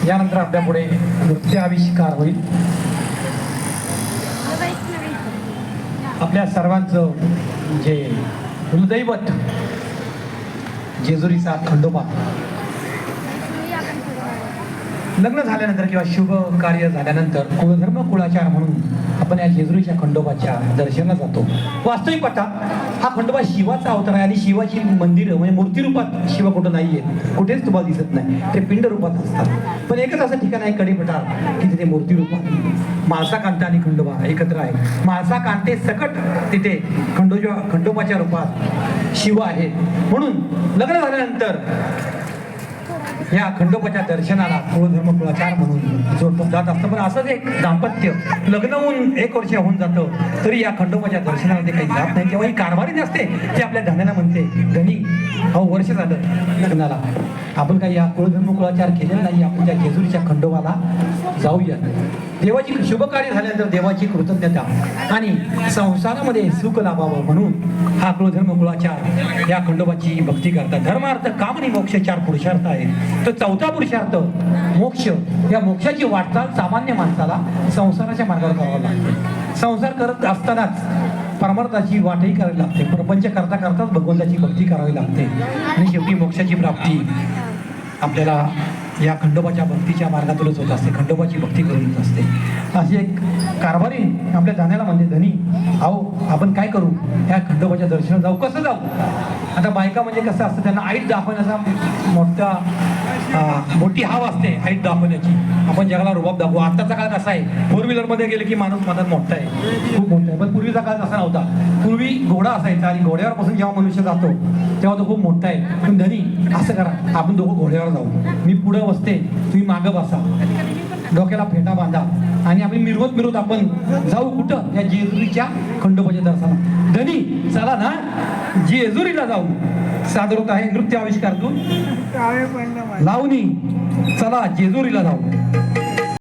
यानंतर आपल्या पुढे नृत्याविष्कार होईल. आपल्या सर्वांचं जे कुलदैवत जेजुरीचा खंडोबा लग्न झाल्यानंतर किंवा शुभ कार्य झाल्यानंतर कुलधर्म कुळाचार म्हणून आपण या जेजुरीच्या खंडोबाच्या दर्शनाला जातो. वास्तविक पाहता हा खंडोबा शिवाचा अवतार आहे आणि शिवाची मंदिरं म्हणजे मूर्ती रूपात शिव कुठं नाही आहेत, कुठेच तुम्हाला दिसत नाही, ते पिंड रूपात असतात. पण एकच असं ठिकाण आहे कडेपठार की तिथे मूर्ती रूपात माळसा कांता आणि खंडोबा एकत्र आहे. माळसा कांते सकट तिथे खंडोबाच्या रूपात शिव आहे. म्हणून लग्न झाल्यानंतर या खंडोबाच्या दर्शनाला कुळधर्म कुळाचार म्हणून जोडलं जात असतं. पण असंच एक दाम्पत्य लग्न होऊन 1 वर्ष होऊन जातं तरी या खंडोबाच्या दर्शनाला ते काही जात नाही. तेव्हा ही कारभारी नसते, ते आपल्या धन्याला म्हणते धनी अहो वर्ष झालं लग्नाला, आपण काही या कुळधर्म कुळाचार केलेला नाही, आपण त्या जेजुरीच्या खंडोबाला जाऊया. देवाची शुभ कार्य झाल्यानंतर देवाची कृतज्ञता आणि संसारामध्ये सुख लाभावं म्हणून हा कुळधर्म कुळाचार या खंडोबाची भक्ती करतात. धर्मार्थ काम आणि मोक्ष 4 पुरुषार्थ आहेत. तर 4था पुरुषार्थ मोक्ष. या मोक्षाची वाटचाल सामान्य माणसाला संसाराच्या मार्गावर करावं लागते. संसार करत असतानाच परमार्थाची वाटही करावी लागते. प्रपंच करता करताच भगवंताची भक्ती करावी लागते आणि शेवटी मोक्षाची प्राप्ती आपल्याला या खंडोबाच्या भक्तीच्या मार्गातूनच होत असते, खंडोबाची भक्ती करूनच असते. अशी एक कारभारी आपल्या जाण्याला म्हणजे धनी अहो आपण काय करू, ह्या खंडोबाच्या दर्शनात जाऊ, कसं जाऊ. आता बायका म्हणजे कसं असतं, त्यांना आईट दाखवण्याचा मोठी हाव असते, आईट दाखवण्याची. आपण जगाला रुबाब दाखवू. आत्ताचा काळ कसा आहे, 4 व्हीलरमध्ये गेले की माणूस मनात मोठा आहे, खूप मोठा आहे. पण पूर्वीचा काळ तसा नव्हता. पूर्वी घोडा असायचा आणि घोड्यावर बसून जेव्हा मनुष्य जातो तेव्हा तो खूप मोठा आहे. पण धनी असं करा, आपण दोघं घोड्यावर जाऊ, मी पुढं बसते, तुम्ही मागं बसा, डोक्याला फेटा बांधा आणि आम्ही मिरवत आपण जाऊ कुठं, या जेजुरीच्या खंडोबाच्या दर्शनाला. धनी चला ना जेजुरीला जाऊ. सादर होत आहे नृत्य आविष्कारातून लावणी, चला जेजुरीला जाऊ.